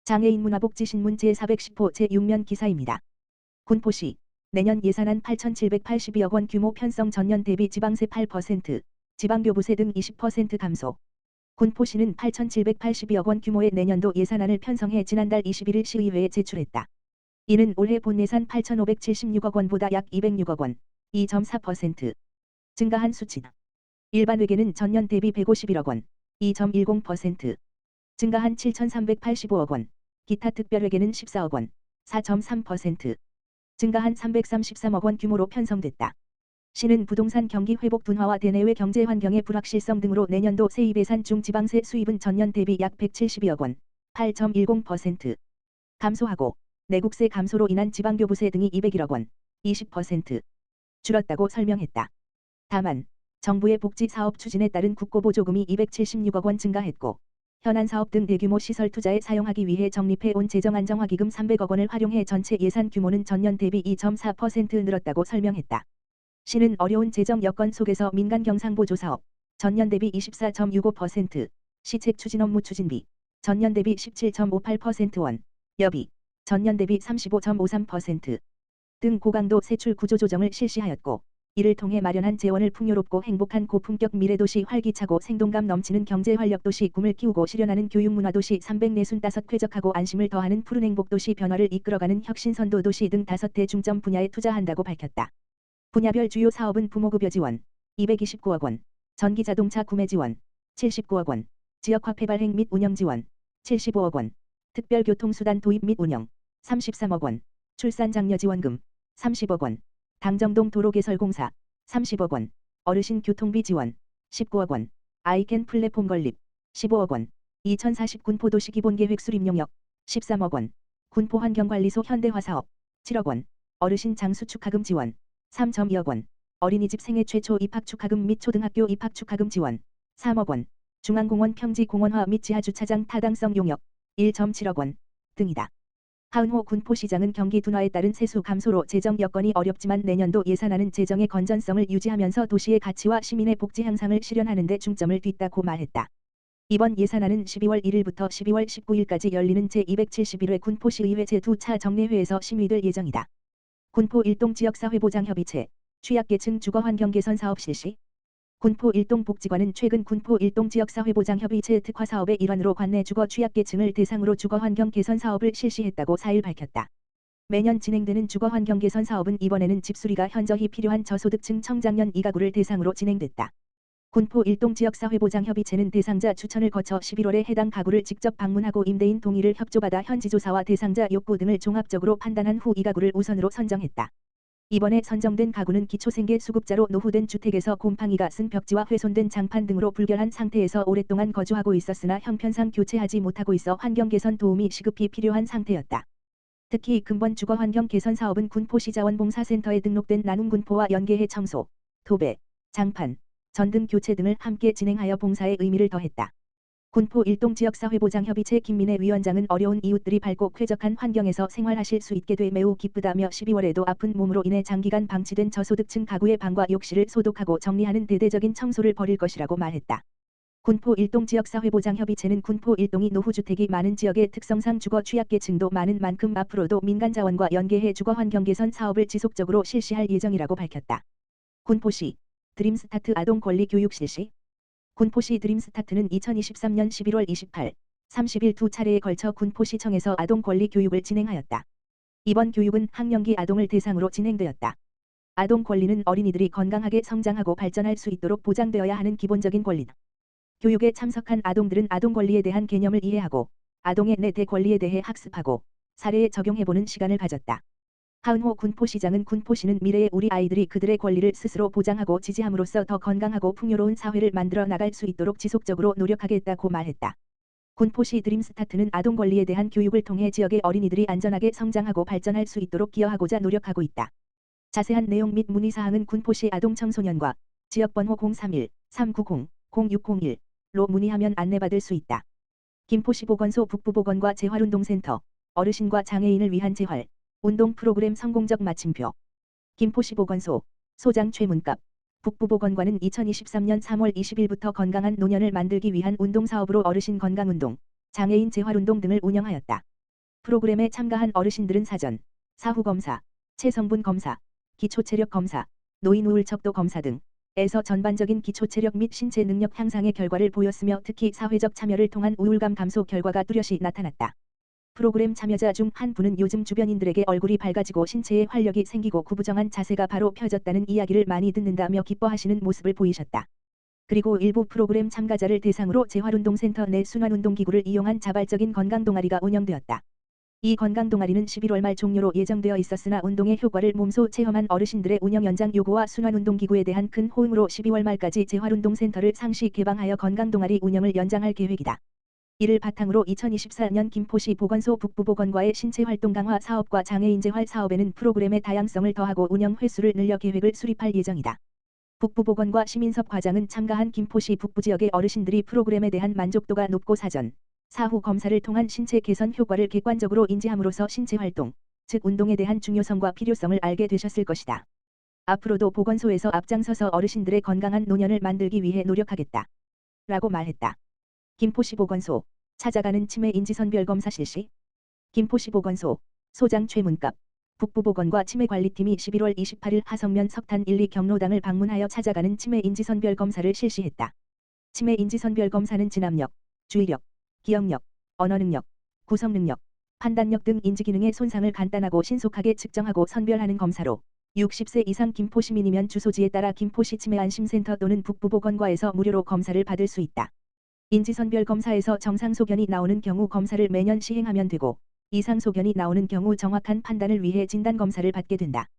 장애인 문화복지신문 제410호 제6면 기사입니다. 군포시 내년 예산안 8,782억 원 규모 편성 전년 대비 지방세 8%, 지방교부세 등 20% 감소. 군포시는 8,782억 원 규모의 내년도 예산안을 편성해 지난달 21일 시의회에 제출했다. 이는 올해 본예산 8,576억 원보다 약 206억 원, 2.4% 증가한 수치다. 일반회계는 전년 대비 151억 원, 2.10% 증가한 7,385억 원, 기타 특별회계는 14억 원, 4.3% 증가한 333억 원 규모로 편성됐다. 시는 부동산 경기 회복 둔화와 대내외 경제 환경의 불확실성 등으로 내년도 세입 예산 중 지방세 수입은 전년 대비 약 172억 원, 8.10% 감소하고 내국세 감소로 인한 지방교부세 등이 201억 원, 20% 줄었다고 설명했다. 다만 정부의 복지 사업 추진에 따른 국고보조금이 276억 원 증가했고 현안 사업 등 대규모 시설 투자에 사용하기 위해 적립해 온 재정안정화기금 300억 원을 활용해 전체 예산 규모는 전년 대비 2.4% 늘었다고 설명했다. 시는 어려운 재정 여건 속에서 민간 경상보조 사업 전년 대비 24.65%, 시책 추진 업무 추진비 전년 대비 17.58% 여비 전년 대비 35.53% 등 고강도 세출 구조 조정을 실시하였고 이를 통해 마련한 재원을 풍요롭고 행복한 고품격 미래도시 활기차고 생동감 넘치는 경제활력도시 꿈을 키우고 실현하는 교육문화도시 345 쾌적하고 안심을 더하는 푸른 행복도시 변화를 이끌어가는 혁신선도도시 등 5대 중점 분야에 투자한다고 밝혔다. 분야별 주요 사업은 부모급여 지원 229억 원, 전기자동차 구매 지원 79억 원, 지역화폐 발행 및 운영 지원 75억 원, 특별교통수단 도입 및 운영 33억 원, 출산장려 지원금 30억 원, 당정동 도로개설공사 30억 원, 어르신 교통비 지원 19억 원, 아이캔 플랫폼 건립 15억 원, 2040 군포도시 기본계획 수립용역 13억 원, 군포환경관리소 현대화 사업 7억 원, 어르신 장수 축하금 지원 3.2억 원, 어린이집 생애 최초 입학 축하금 및 초등학교 입학 축하금 지원 3억 원, 중앙공원 평지 공원화 및 지하주차장 타당성 용역 1.7억 원 등이다. 하은호 군포시장은 경기 둔화에 따른 세수 감소로 재정 여건이 어렵지만 내년도 예산안은 재정의 건전성을 유지하면서 도시의 가치와 시민의 복지 향상을 실현하는 데 중점을 뒀다고 말했다. 이번 예산안은 12월 1일부터 12월 19일까지 열리는 제271회 군포시의회 제2차 정례회에서 심의될 예정이다. 군포 일동지역사회보장협의체, 취약계층 주거환경 개선 사업 실시. 군포 일동복지관은 최근 군포 일동지역사회보장협의체 특화사업의 일환으로 관내 주거 취약계층을 대상으로 주거환경 개선 사업을 실시했다고 4일 밝혔다. 매년 진행되는 주거환경 개선 사업은 이번에는 집수리가 현저히 필요한 저소득층 청장년 2가구를 대상으로 진행됐다. 군포 일동지역사회보장협의체는 대상자 추천을 거쳐 11월에 해당 가구를 직접 방문하고 임대인 동의를 협조받아 현지조사와 대상자 욕구 등을 종합적으로 판단한 후 2가구를 우선으로 선정했다. 이번에 선정된 가구는 기초생계 수급자로 노후된 주택에서 곰팡이가 쓴 벽지와 훼손된 장판 등으로 불결한 상태에서 오랫동안 거주하고 있었으나 형편상 교체하지 못하고 있어 환경 개선 도움이 시급히 필요한 상태였다. 특히 근본 주거 환경 개선 사업은 군포시 자원봉사센터에 등록된 나눔 군포와 연계해 청소, 도배, 장판, 전등 교체 등을 함께 진행하여 봉사의 의미를 더했다. 군포 일동지역사회보장협의체 김민혜 위원장은 어려운 이웃들이 밝고 쾌적한 환경에서 생활하실 수 있게 돼 매우 기쁘다며 12월에도 아픈 몸으로 인해 장기간 방치된 저소득층 가구의 방과 욕실을 소독하고 정리하는 대대적인 청소를 벌일 것이라고 말했다. 군포 일동지역사회보장협의체는 군포 일동이 노후주택이 많은 지역의 특성상 주거 취약계층도 많은 만큼 앞으로도 민간 자원과 연계해 주거환경 개선 사업을 지속적으로 실시할 예정이라고 밝혔다. 군포시 드림스타트 아동권리 교육 실시. 군포시 드림스타트는 2023년 11월 28, 30일 두 차례에 걸쳐 군포시청에서 아동권리 교육을 진행하였다. 이번 교육은 학령기 아동을 대상으로 진행되었다. 아동 권리는 어린이들이 건강하게 성장하고 발전할 수 있도록 보장되어야 하는 기본적인 권리다. 교육에 참석한 아동들은 아동 권리에 대한 개념을 이해하고 아동의 내 권리에 대해 학습하고 사례에 적용해보는 시간을 가졌다. 하은호 군포시장은 군포시는 미래의 우리 아이들이 그들의 권리를 스스로 보장하고 지지함으로써 더 건강하고 풍요로운 사회를 만들어 나갈 수 있도록 지속적으로 노력하겠다고 말했다. 군포시 드림스타트는 아동 권리에 대한 교육을 통해 지역의 어린이들이 안전하게 성장하고 발전할 수 있도록 기여하고자 노력하고 있다. 자세한 내용 및 문의사항은 군포시 아동청소년과 지역번호 031-390-0601로 문의하면 안내받을 수 있다. 김포시 보건소 북부보건과 재활운동센터, 어르신과 장애인을 위한 재활 운동 프로그램 성공적 마침표. 김포시 보건소 소장 최문갑. 북부보건관은 2023년 3월 20일부터 건강한 노년을 만들기 위한 운동사업으로 어르신 건강운동, 장애인 재활운동 등을 운영하였다. 프로그램에 참가한 어르신들은 사전, 사후 검사, 체성분 검사, 기초체력 검사, 노인 우울 척도 검사 등에서 전반적인 기초체력 및 신체 능력 향상의 결과를 보였으며 특히 사회적 참여를 통한 우울감 감소 결과가 뚜렷이 나타났다. 프로그램 참여자 중 한 분은 요즘 주변인들에게 얼굴이 밝아지고 신체에 활력이 생기고 구부정한 자세가 바로 펴졌다는 이야기를 많이 듣는다며 기뻐하시는 모습을 보이셨다. 그리고 일부 프로그램 참가자를 대상으로 재활운동센터 내 순환운동기구를 이용한 자발적인 건강동아리가 운영되었다. 이 건강동아리는 11월 말 종료로 예정되어 있었으나 운동의 효과를 몸소 체험한 어르신들의 운영 연장 요구와 순환운동기구에 대한 큰 호응으로 12월 말까지 재활운동센터를 상시 개방하여 건강동아리 운영을 연장할 계획이다. 이를 바탕으로 2024년 김포시 보건소 북부보건과의 신체활동 강화 사업과 장애인 재활 사업에는 프로그램의 다양성을 더하고 운영 횟수를 늘려 계획을 수립할 예정이다. 북부보건과 시민섭 과장은 참가한 김포시 북부지역의 어르신들이 프로그램에 대한 만족도가 높고 사전, 사후 검사를 통한 신체 개선 효과를 객관적으로 인지함으로써 신체활동, 즉 운동에 대한 중요성과 필요성을 알게 되셨을 것이다. 앞으로도 보건소에서 앞장서서 어르신들의 건강한 노년을 만들기 위해 노력하겠다. 라고 말했다. 김포시 보건소, 찾아가는 치매 인지선별검사 실시. 김포시 보건소, 소장 최문갑, 북부보건과 치매관리팀이 11월 28일 하성면 석탄 1, 2 경로당을 방문하여 찾아가는 치매 인지선별검사를 실시했다. 치매 인지선별검사는 진압력, 주의력, 기억력, 언어능력, 구성능력, 판단력 등 인지기능의 손상을 간단하고 신속하게 측정하고 선별하는 검사로 60세 이상 김포시민이면 주소지에 따라 김포시 치매안심센터 또는 북부보건과에서 무료로 검사를 받을 수 있다. 인지선별검사에서 정상소견이 나오는 경우 검사를 매년 시행하면 되고 이상소견이 나오는 경우 정확한 판단을 위해 진단검사를 받게 된다.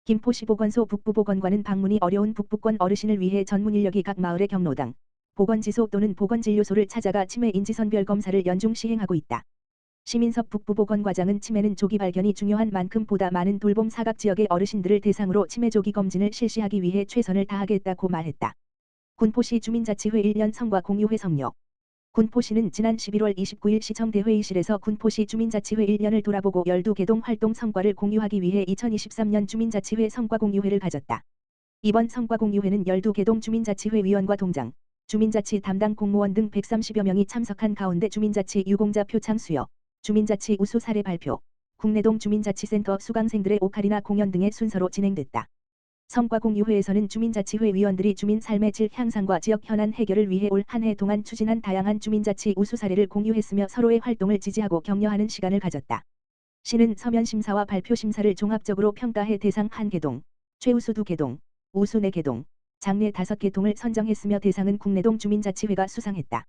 김포시 보건소 북부보건과는 방문이 어려운 북부권 어르신을 위해 전문인력이 각 마을의 경로당, 보건지소 또는 보건진료소를 찾아가 치매 인지선별검사를 연중 시행하고 있다. 시민섭 북부보건과장은 치매는 조기 발견이 중요한 만큼 보다 많은 돌봄 사각지역의 어르신들을 대상으로 치매 조기 검진을 실시하기 위해 최선을 다하겠다고 말했다. 군포시 주민자치회 1년 성과 공유회 성료. 군포시는 지난 11월 29일 시청대회의실에서 군포시 주민자치회 1년을 돌아보고 12개동 활동 성과를 공유하기 위해 2023년 주민자치회 성과공유회를 가졌다. 이번 성과공유회는 12개동 주민자치회 위원과 동장, 주민자치 담당 공무원 등 130여 명이 참석한 가운데 주민자치 유공자 표창 수여, 주민자치 우수 사례 발표, 국내동 주민자치센터 수강생들의 오카리나 공연 등의 순서로 진행됐다. 성과공유회에서는 주민자치회 위원들이 주민 삶의 질 향상과 지역 현안 해결을 위해 올 한 해 동안 추진한 다양한 주민자치 우수 사례를 공유했으며 서로의 활동을 지지하고 격려하는 시간을 가졌다. 시는 서면심사와 발표심사를 종합적으로 평가해 대상 1개동, 최우수 2개동, 우수 4개동, 장례 5개동을 선정했으며 대상은 국내동 주민자치회가 수상했다.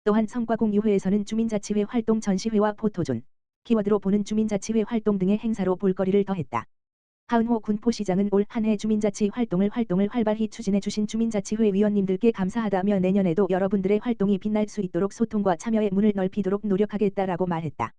또한 성과공유회에서는 주민자치회 활동 전시회와 포토존, 키워드로 보는 주민자치회 활동 등의 행사로 볼거리를 더했다. 하은호 군포시장은 올 한 해 주민자치 활동을 활발히 추진해 주신 주민자치회 위원님들께 감사하다며 내년에도 여러분들의 활동이 빛날 수 있도록 소통과 참여의 문을 넓히도록 노력하겠다라고 말했다.